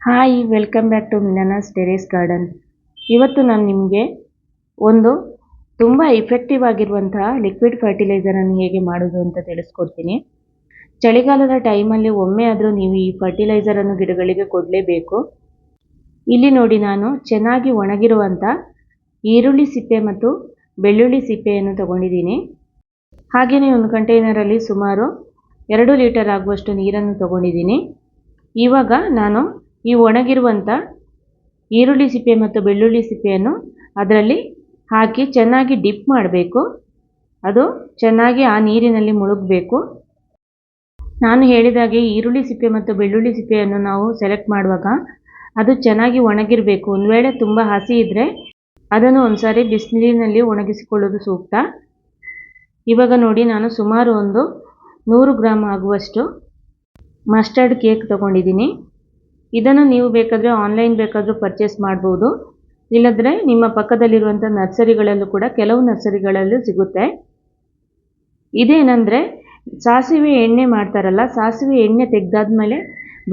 Hi, welcome back to Minana's terrace garden. ಇವತ್ತು ನಾನು ನಿಮಗೆ ಒಂದು ತುಂಬ ಇಫೆಕ್ಟಿವ್ ಆಗಿರುವಂತಹ ಲಿಕ್ವಿಡ್ ಫರ್ಟಿಲೈಸರನ್ನು ಹೇಗೆ ಮಾಡೋದು ಅಂತ ತಿಳಿಸ್ಕೊಡ್ತೀನಿ. ಚಳಿಗಾಲದ ಟೈಮಲ್ಲಿ ಒಮ್ಮೆ ಆದರೂ ನೀವು ಈ ಫರ್ಟಿಲೈಸರನ್ನು ಗಿಡಗಳಿಗೆ ಕೊಡಲೇಬೇಕು. ಇಲ್ಲಿ ನೋಡಿ, ನಾನು ಚೆನ್ನಾಗಿ ಒಣಗಿರುವಂಥ ಈರುಳ್ಳಿ ಸಿಪ್ಪೆ ಮತ್ತು ಬೆಳ್ಳುಳ್ಳಿ ಸಿಪ್ಪೆಯನ್ನು ತಗೊಂಡಿದ್ದೀನಿ. ಹಾಗೆಯೇ ಒಂದು ಕಂಟೈನರಲ್ಲಿ ಸುಮಾರು 2 ಲೀಟರ್ ಆಗುವಷ್ಟು ನೀರನ್ನು ತಗೊಂಡಿದ್ದೀನಿ. ಇವಾಗ ನಾನು ಈ ಒಣಗಿರುವಂಥ ಈರುಳ್ಳಿ ಸಿಪ್ಪೆ ಮತ್ತು ಬೆಳ್ಳುಳ್ಳಿ ಸಿಪ್ಪೆಯನ್ನು ಅದರಲ್ಲಿ ಹಾಕಿ ಚೆನ್ನಾಗಿ ಡಿಪ್ ಮಾಡಬೇಕು. ಅದು ಚೆನ್ನಾಗಿ ಆ ನೀರಿನಲ್ಲಿ ಮುಳುಗಬೇಕು. ನಾನು ಹೇಳಿದಾಗೆ ಈರುಳ್ಳಿ ಸಿಪ್ಪೆ ಮತ್ತು ಬೆಳ್ಳುಳ್ಳಿ ಸಿಪ್ಪೆಯನ್ನು ನಾವು ಸೆಲೆಕ್ಟ್ ಮಾಡುವಾಗ ಅದು ಚೆನ್ನಾಗಿ ಒಣಗಿರಬೇಕು. ಒಂದು ವೇಳೆ ತುಂಬ ಹಸಿ ಇದ್ದರೆ ಅದನ್ನು ಒಂದ್ಸಾರಿ ಬಿಸಿಲಿನಲ್ಲಿ ಒಣಗಿಸಿಕೊಳ್ಳೋದು ಸೂಕ್ತ. ಇವಾಗ ನೋಡಿ, ನಾನು ಸುಮಾರು ಒಂದು 100 ಗ್ರಾಮ್ ಆಗುವಷ್ಟು ಮಸ್ಟರ್ಡ್ ಕೇಕ್ ತಗೊಂಡಿದ್ದೀನಿ. ಇದನ್ನು ನೀವು ಬೇಕಾದರೆ ಆನ್ಲೈನ್ ಬೇಕಾದರೂ ಪರ್ಚೇಸ್ ಮಾಡ್ಬೋದು, ಇಲ್ಲದ್ರೆ ನಿಮ್ಮ ಪಕ್ಕದಲ್ಲಿರುವಂಥ ನರ್ಸರಿಗಳಲ್ಲೂ ಕೂಡ ಕೆಲವು ನರ್ಸರಿಗಳಲ್ಲೂ ಸಿಗುತ್ತೆ. ಇದೇನೆಂದರೆ ಸಾಸಿವೆ ಎಣ್ಣೆ ಮಾಡ್ತಾರಲ್ಲ, ಸಾಸಿವೆ ಎಣ್ಣೆ ತೆಗೆದಾದ್ಮೇಲೆ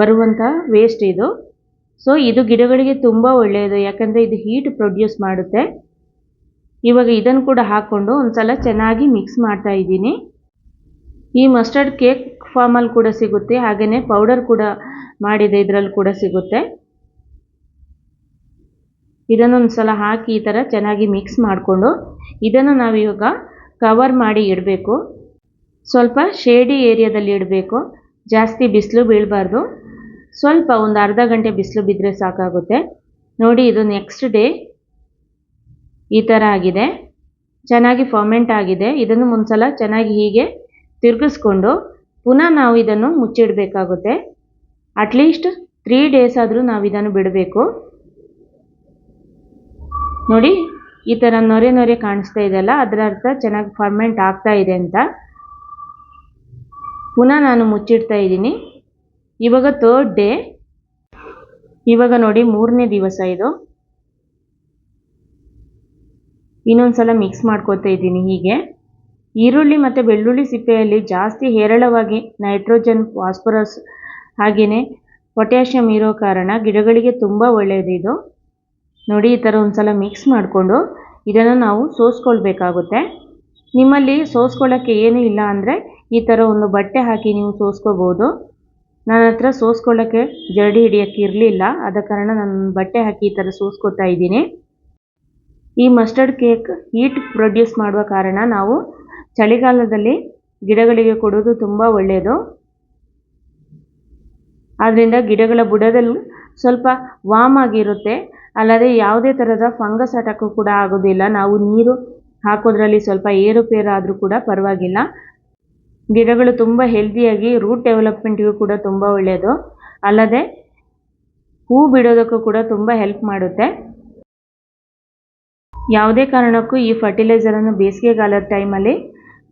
ಬರುವಂಥ ವೇಸ್ಟ್ ಇದು. ಸೊ ಇದು ಗಿಡಗಳಿಗೆ ತುಂಬ ಒಳ್ಳೆಯದು, ಯಾಕಂದರೆ ಇದು ಹೀಟ್ ಪ್ರೊಡ್ಯೂಸ್ ಮಾಡುತ್ತೆ. ಇವಾಗ ಇದನ್ನು ಕೂಡ ಹಾಕ್ಕೊಂಡು ಒಂದು ಸಲ ಚೆನ್ನಾಗಿ ಮಿಕ್ಸ್ ಮಾಡ್ತಾ ಇದ್ದೀನಿ. ಈ ಮಸ್ಟರ್ಡ್ ಕೇಕ್ ಫಾರ್ಮಲ್ಲಿ ಕೂಡ ಸಿಗುತ್ತೆ, ಹಾಗೆಯೇ ಪೌಡರ್ ಕೂಡ ಮಾಡಿದೆ ಇದರಲ್ಲಿ ಕೂಡ ಸಿಗುತ್ತೆ. ಇದನ್ನೊಂದು ಸಲ ಹಾಕಿ ಈ ಥರ ಚೆನ್ನಾಗಿ ಮಿಕ್ಸ್ ಮಾಡಿಕೊಂಡು ಇದನ್ನು ನಾವಿವಾಗ ಕವರ್ ಮಾಡಿ ಇಡಬೇಕು. ಸ್ವಲ್ಪ ಶೇಡಿ ಏರಿಯಾದಲ್ಲಿ ಇಡಬೇಕು, ಜಾಸ್ತಿ ಬಿಸಿಲು ಬೀಳಬಾರ್ದು. ಸ್ವಲ್ಪ ಒಂದು ಅರ್ಧ ಗಂಟೆ ಬಿಸಿಲು ಬಿದ್ದರೆ ಸಾಕಾಗುತ್ತೆ. ನೋಡಿ, ಇದು ನೆಕ್ಸ್ಟ್ ಡೇ ಈ ಥರ ಆಗಿದೆ, ಚೆನ್ನಾಗಿ ಫರ್ಮೆಂಟ್ ಆಗಿದೆ. ಇದನ್ನು ಒಂದ್ಸಲ ಚೆನ್ನಾಗಿ ಹೀಗೆ ತಿರುಗಿಸ್ಕೊಂಡು ಪುನಃ ನಾವು ಇದನ್ನು ಮುಚ್ಚಿಡಬೇಕಾಗುತ್ತೆ. ಅಟ್ಲೀಸ್ಟ್ 3 ಡೇಸ್ ಆದರೂ ನಾವು ಇದನ್ನು ಬಿಡಬೇಕು. ನೋಡಿ, ಈ ಥರ ನೊರೆ ನೊರೆ ಕಾಣಿಸ್ತಾ ಇದೆಯಲ್ಲ, ಅದರ ಅರ್ಥ ಚೆನ್ನಾಗಿ ಫರ್ಮೆಂಟ್ ಆಗ್ತಾ ಇದೆ ಅಂತ. ಪುನಃ ನಾನು ಮುಚ್ಚಿಡ್ತಾ ಇದ್ದೀನಿ. ಇವಾಗ 3rd ಡೇ, ಇವಾಗ ನೋಡಿ 3ನೇ ದಿವಸ ಇದು. ಇನ್ನೊಂದು ಸಲ ಮಿಕ್ಸ್ ಮಾಡ್ಕೊತಾ ಇದ್ದೀನಿ. ಹೀಗೆ ಈರುಳ್ಳಿ ಮತ್ತು ಬೆಳ್ಳುಳ್ಳಿ ಸಿಪ್ಪೆಯಲ್ಲಿ ಜಾಸ್ತಿ ಹೇರಳವಾಗಿ ನೈಟ್ರೋಜನ್, ಫಾಸ್ಫರಸ್ ಹಾಗೆಯೇ ಪೊಟ್ಯಾಷಿಯಮ್ ಇರೋ ಕಾರಣ ಗಿಡಗಳಿಗೆ ತುಂಬ ಒಳ್ಳೆಯದು ಇದು. ನೋಡಿ, ಈ ಥರ ಒಂದು ಸಲ ಮಿಕ್ಸ್ ಮಾಡಿಕೊಂಡು ಇದನ್ನು ನಾವು ಸೋಸ್ಕೊಳ್ಬೇಕಾಗುತ್ತೆ. ನಿಮ್ಮಲ್ಲಿ ಸೋಸ್ಕೊಳ್ಳೋಕ್ಕೆ ಏನೂ ಇಲ್ಲ ಅಂದರೆ ಈ ಥರ ಒಂದು ಬಟ್ಟೆ ಹಾಕಿ ನೀವು ಸೋಸ್ಕೋಬೋದು. ನನ್ನ ಹತ್ರ ಸೋಸ್ಕೊಳ್ಳೋಕ್ಕೆ ಜರಡಿ ಹಿಡಿಯೋಕ್ಕೆ ಇರಲಿಲ್ಲ, ಆದ ಕಾರಣ ನಾನು ಬಟ್ಟೆ ಹಾಕಿ ಈ ಥರ ಸೋಸ್ಕೊತಾ ಇದ್ದೀನಿ. ಈ ಮಸ್ಟರ್ಡ್ ಕೇಕ್ ಹೀಟ್ ಪ್ರೊಡ್ಯೂಸ್ ಮಾಡುವ ಕಾರಣ ನಾವು ಚಳಿಗಾಲದಲ್ಲಿ ಗಿಡಗಳಿಗೆ ಕೊಡೋದು ತುಂಬ ಒಳ್ಳೆಯದು. ಆದ್ದರಿಂದ ಗಿಡಗಳ ಬುಡದಲ್ಲಿ ಸ್ವಲ್ಪ ವಾಮ್ ಆಗಿರುತ್ತೆ, ಅಲ್ಲದೆ ಯಾವುದೇ ಥರದ ಫಂಗಸ್ ಅಟ್ಯಾಕು ಕೂಡ ಆಗೋದಿಲ್ಲ. ನಾವು ನೀರು ಹಾಕೋದ್ರಲ್ಲಿ ಸ್ವಲ್ಪ ಏರುಪೇರು ಆದರೂ ಕೂಡ ಪರವಾಗಿಲ್ಲ. ಗಿಡಗಳು ತುಂಬ ಹೆಲ್ದಿಯಾಗಿ ರೂಟ್ ಡೆವಲಪ್ಮೆಂಟ್ಗೂ ಕೂಡ ತುಂಬ ಒಳ್ಳೆಯದು, ಅಲ್ಲದೆ ಹೂ ಬಿಡೋದಕ್ಕೂ ಕೂಡ ತುಂಬ ಹೆಲ್ಪ್ ಮಾಡುತ್ತೆ. ಯಾವುದೇ ಕಾರಣಕ್ಕೂ ಈ ಫರ್ಟಿಲೈಸರನ್ನು ಬೇಸಿಗೆಗಾಲದ ಟೈಮಲ್ಲಿ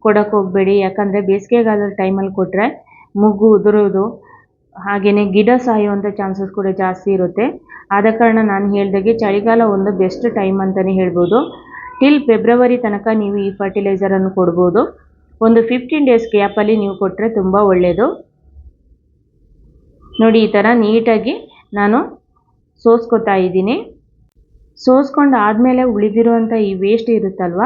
ಕೊಡೋಕ್ಕೆ ಹೋಗಬೇಡಿ, ಯಾಕಂದರೆ ಬೇಸಿಗೆಗಾಲದ ಟೈಮಲ್ಲಿ ಕೊಟ್ಟರೆ ಮುಗ್ಗು ಉದುರೋದು ಹಾಗೆಯೇ ಗಿಡ ಸಾಯುವಂಥ ಚಾನ್ಸಸ್ ಕೂಡ ಜಾಸ್ತಿ ಇರುತ್ತೆ. ಆದ ಕಾರಣ ನಾನು ಹೇಳಿದಾಗೆ ಚಳಿಗಾಲ ಒಂದು ಬೆಸ್ಟ್ ಟೈಮ್ ಅಂತಲೇ ಹೇಳ್ಬೋದು. ಟಿಲ್ ಫೆಬ್ರವರಿ ತನಕ ನೀವು ಈ ಫರ್ಟಿಲೈಸರನ್ನು ಕೊಡ್ಬೋದು. ಒಂದು 15 ಡೇಸ್ ಗ್ಯಾಪಲ್ಲಿ ನೀವು ಕೊಟ್ಟರೆ ತುಂಬ ಒಳ್ಳೆಯದು. ನೋಡಿ, ಈ ಥರ ನೀಟಾಗಿ ನಾನು ಸೋಸ್ಕೊತಾ ಇದ್ದೀನಿ. ಸೋಸ್ಕೊಂಡು ಆದಮೇಲೆ ಉಳಿದಿರುವಂಥ ಈ ವೇಸ್ಟ್ ಇರುತ್ತಲ್ವ,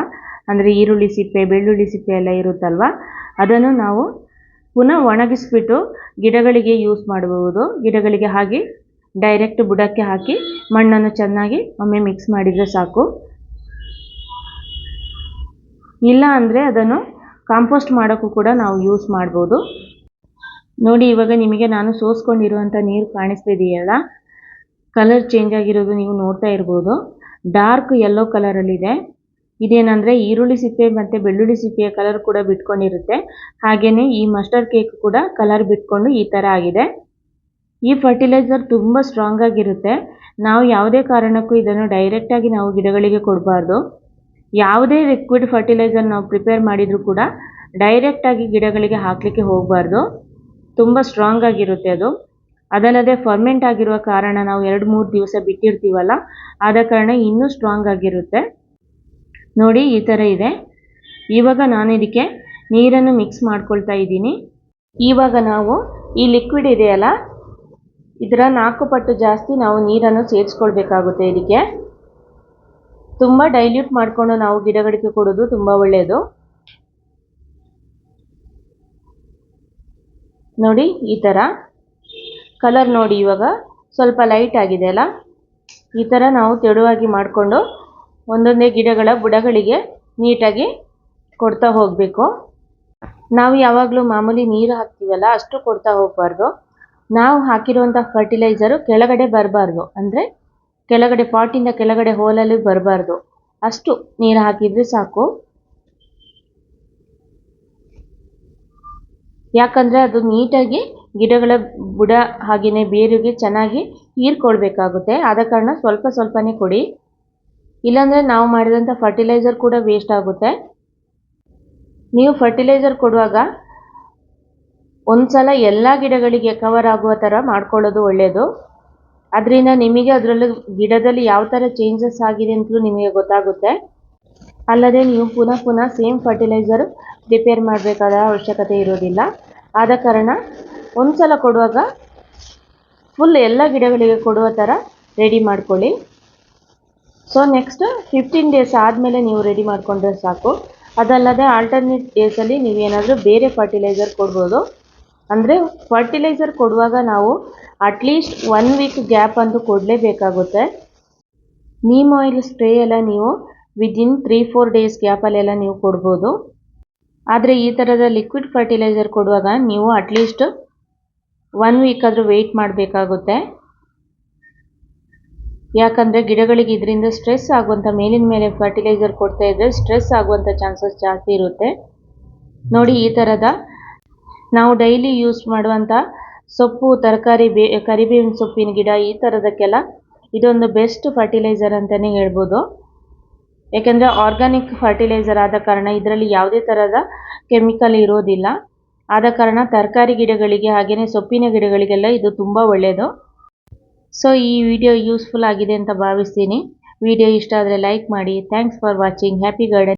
ಅಂದರೆ ಈರುಳ್ಳಿ ಸಿಪ್ಪೆ, ಬೆಳ್ಳುಳ್ಳಿ ಸಿಪ್ಪೆ ಎಲ್ಲ ಇರುತ್ತಲ್ವ, ಅದನ್ನು ನಾವು ಪುನಃ ಒಣಗಿಸ್ಬಿಟ್ಟು ಗಿಡಗಳಿಗೆ ಯೂಸ್ ಮಾಡಬಹುದು. ಗಿಡಗಳಿಗೆ ಹಾಗೆ ಡೈರೆಕ್ಟ್ ಬುಡಕ್ಕೆ ಹಾಕಿ ಮಣ್ಣನ್ನು ಚೆನ್ನಾಗಿ ಒಮ್ಮೆ ಮಿಕ್ಸ್ ಮಾಡಿದರೆ ಸಾಕು. ಇಲ್ಲ ಅಂದರೆ ಅದನ್ನು ಕಾಂಪೋಸ್ಟ್ ಮಾಡೋಕ್ಕೂ ಕೂಡ ನಾವು ಯೂಸ್ ಮಾಡ್ಬೋದು. ನೋಡಿ, ಇವಾಗ ನಿಮಗೆ ನಾನು ಸೋಸ್ಕೊಂಡಿರುವಂಥ ನೀರು ಕಾಣಿಸ್ತಿದೆಯಲ್ಲ, ಕಲರ್ ಚೇಂಜ್ ಆಗಿರೋದು ನೀವು ನೋಡ್ತಾ ಇರ್ಬೋದು. Dark yellow ಕಲರಲ್ಲಿದೆ. ಇದೇನೆಂದರೆ ಈರುಳ್ಳಿ ಸಿಪ್ಪೆ ಮತ್ತು ಬೆಳ್ಳುಳ್ಳಿ ಸಿಪ್ಪೆಯ ಕಲರ್ ಕೂಡ ಬಿಟ್ಕೊಂಡಿರುತ್ತೆ, ಹಾಗೆಯೇ ಈ ಮಸ್ಟರ್ಡ್ ಕೇಕ್ ಕೂಡ ಕಲರ್ ಬಿಟ್ಕೊಂಡು ಈ ಥರ ಆಗಿದೆ. ಈ ಫರ್ಟಿಲೈಸರ್ ತುಂಬ ಸ್ಟ್ರಾಂಗ್ ಆಗಿರುತ್ತೆ. ನಾವು ಯಾವುದೇ ಕಾರಣಕ್ಕೂ ಇದನ್ನು ಡೈರೆಕ್ಟಾಗಿ ನಾವು ಗಿಡಗಳಿಗೆ ಕೊಡಬಾರ್ದು. ಯಾವುದೇ ಲಿಕ್ವಿಡ್ ಫರ್ಟಿಲೈಸರ್ ನಾವು ಪ್ರಿಪೇರ್ ಮಾಡಿದರೂ ಕೂಡ ಡೈರೆಕ್ಟಾಗಿ ಗಿಡಗಳಿಗೆ ಹಾಕಲಿಕ್ಕೆ ಹೋಗಬಾರ್ದು. ತುಂಬ ಸ್ಟ್ರಾಂಗ್ ಆಗಿರುತ್ತೆ ಅದು. ಅದಲ್ಲದೆ ಫರ್ಮೆಂಟ್ ಆಗಿರುವ ಕಾರಣ ನಾವು 2-3 ದಿವಸ ಬಿಟ್ಟಿರ್ತೀವಲ್ಲ, ಆದ ಕಾರಣ ಇನ್ನೂ ಸ್ಟ್ರಾಂಗ್ ಆಗಿರುತ್ತೆ. ನೋಡಿ, ಈ ಥರ ಇದೆ. ಇವಾಗ ನಾನು ಇದಕ್ಕೆ ನೀರನ್ನು ಮಿಕ್ಸ್ ಮಾಡ್ಕೊಳ್ತಾ ಇದ್ದೀನಿ. ಇವಾಗ ನಾವು ಈ ಲಿಕ್ವಿಡ್ ಇದೆಯಲ್ಲ, ಇದರ 4 ಪಟ್ಟು ಜಾಸ್ತಿ ನಾವು ನೀರನ್ನು ಸೇರಿಸ್ಕೊಳ್ಬೇಕಾಗುತ್ತೆ. ಇದಕ್ಕೆ ತುಂಬ ಡೈಲ್ಯೂಟ್ ಮಾಡಿಕೊಂಡು ನಾವು ಗಿಡಗಳಿಗೆ ಕೊಡೋದು ತುಂಬ ಒಳ್ಳೆಯದು. ನೋಡಿ ಈ ಥರ ಕಲರ್ ನೋಡಿ, ಇವಾಗ ಸ್ವಲ್ಪ ಲೈಟ್ ಆಗಿದೆ ಅಲ್ಲ. ಈ ಥರ ನಾವು ತೆಳುವಾಗಿ ಮಾಡಿಕೊಂಡು ಒಂದೊಂದೇ ಗಿಡಗಳ ಬುಡಗಳಿಗೆ ನೀಟಾಗಿ ಕೊಡ್ತಾ ಹೋಗಬೇಕು. ನಾವು ಯಾವಾಗಲೂ ಮಾಮೂಲಿ ನೀರು ಹಾಕ್ತೀವಲ್ಲ ಅಷ್ಟು ಕೊಡ್ತಾ ಹೋಗಬಾರ್ದು. ನಾವು ಹಾಕಿರುವಂಥ ಫರ್ಟಿಲೈಸರು ಕೆಳಗಡೆ ಬರಬಾರ್ದು, ಅಂದರೆ ಕೆಳಗಡೆ ಪಾಟಿಂದ ಕೆಳಗಡೆ ಹೋಲಲ್ಲಿ ಬರಬಾರ್ದು, ಅಷ್ಟು ನೀರು ಹಾಕಿದರೆ ಸಾಕು. ಯಾಕಂದರೆ ಅದು ನೀಟಾಗಿ ಗಿಡಗಳ ಬುಡ ಹಾಗೆಯೇ ಬೇರಿಗೆ ಚೆನ್ನಾಗಿ ಹೀರ್ಕೊಳ್ಬೇಕಾಗುತ್ತೆ. ಆದ ಕಾರಣ ಸ್ವಲ್ಪ ಸ್ವಲ್ಪನೇ ಕೊಡಿ, ಇಲ್ಲಾಂದರೆ ನಾವು ಮಾಡಿದಂಥ ಫರ್ಟಿಲೈಸರ್ ಕೂಡ ವೇಸ್ಟ್ ಆಗುತ್ತೆ. ನೀವು ಫರ್ಟಿಲೈಸರ್ ಕೊಡುವಾಗ ಒಂದು ಸಲ ಎಲ್ಲ ಗಿಡಗಳಿಗೆ ಕವರ್ ಆಗುವ ಥರ ಮಾಡ್ಕೊಳ್ಳೋದು ಒಳ್ಳೆಯದು. ಅದರಿಂದ ನಿಮಗೆ ಅದರಲ್ಲಿ ಗಿಡದಲ್ಲಿ ಯಾವ ಥರ ಚೇಂಜಸ್ ಆಗಿದೆ ಅಂತಲೂ ನಿಮಗೆ ಗೊತ್ತಾಗುತ್ತೆ. ಅಲ್ಲದೆ ನೀವು ಪುನಃ ಸೇಮ್ ಫರ್ಟಿಲೈಸರ್ ಪ್ರಿಪೇರ್ ಮಾಡಬೇಕಾದ ಅವಶ್ಯಕತೆ ಇರೋದಿಲ್ಲ. ಆದ ಕಾರಣ ಒಂದು ಸಲ ಕೊಡುವಾಗ ಫುಲ್ ಎಲ್ಲ ಗಿಡಗಳಿಗೆ ಕೊಡುವ ಥರ ರೆಡಿ ಮಾಡ್ಕೊಳ್ಳಿ. ಸೊ ನೆಕ್ಸ್ಟ್ 15 ಡೇಸ್ ಆದಮೇಲೆ ನೀವು ರೆಡಿ ಮಾಡಿಕೊಂಡ್ರೆ ಸಾಕು. ಅದಲ್ಲದೆ ಆಲ್ಟರ್ನೇಟ್ ಡೇಸಲ್ಲಿ ನೀವೇನಾದರೂ ಬೇರೆ ಫರ್ಟಿಲೈಸರ್ ಕೊಡ್ಬೋದು. ಅಂದರೆ ಫರ್ಟಿಲೈಸರ್ ಕೊಡುವಾಗ ನಾವು ಅಟ್ಲೀಸ್ಟ್ 1 ವೀಕ್ ಗ್ಯಾಪ್ ಅಂತೂ ಕೊಡಲೇಬೇಕಾಗುತ್ತೆ. ನೀಮ್ ಆಯಿಲ್ ಸ್ಪ್ರೇ ಎಲ್ಲ ನೀವು ವಿದಿನ್ 3-4 ಡೇಸ್ ಗ್ಯಾಪಲ್ಲೆಲ್ಲ ನೀವು ಕೊಡ್ಬೋದು. ಆದರೆ ಈ ಥರದ ಲಿಕ್ವಿಡ್ ಫರ್ಟಿಲೈಸರ್ ಕೊಡುವಾಗ ನೀವು ಅಟ್ಲೀಸ್ಟ್ 1 ವೀಕ್ ಆದರೂ ವೆಯ್ಟ್ ಮಾಡಬೇಕಾಗುತ್ತೆ. ಯಾಕಂದರೆ ಗಿಡಗಳಿಗೆ ಇದರಿಂದ ಸ್ಟ್ರೆಸ್ ಆಗುವಂಥ, ಮೇಲಿನ ಮೇಲೆ ಫರ್ಟಿಲೈಸರ್ ಕೊಡ್ತಾ ಇದ್ದರೆ ಸ್ಟ್ರೆಸ್ ಆಗುವಂಥ ಚಾನ್ಸಸ್ ಜಾಸ್ತಿ ಇರುತ್ತೆ. ನೋಡಿ ಈ ಥರದ ನಾವು ಡೈಲಿ ಯೂಸ್ ಮಾಡುವಂಥ ಸೊಪ್ಪು, ತರಕಾರಿ, ಕರಿಬೇವಿನ ಸೊಪ್ಪಿನ ಗಿಡ, ಈ ಥರದಕ್ಕೆಲ್ಲ ಇದೊಂದು ಬೆಸ್ಟ್ ಫರ್ಟಿಲೈಸರ್ ಅಂತಲೇ ಹೇಳ್ಬೋದು. ಯಾಕೆಂದರೆ ಆರ್ಗ್ಯಾನಿಕ್ ಫರ್ಟಿಲೈಸರ್ ಆದ ಕಾರಣ ಇದರಲ್ಲಿ ಯಾವುದೇ ಥರದ ಕೆಮಿಕಲ್ ಇರೋದಿಲ್ಲ. ಆದ ಕಾರಣ ತರಕಾರಿ ಗಿಡಗಳಿಗೆ ಹಾಗೆಯೇ ಸೊಪ್ಪಿನ ಗಿಡಗಳಿಗೆಲ್ಲ ಇದು ತುಂಬ ಒಳ್ಳೆಯದು. ಸೊ ಈ ವಿಡಿಯೋ ಯೂಸ್ಫುಲ್ ಆಗಿದೆ ಅಂತ ಭಾವಿಸ್ತೀನಿ. ವಿಡಿಯೋ ಇಷ್ಟ ಆದರೆ ಲೈಕ್ ಮಾಡಿ. Thanks for watching. Happy garden.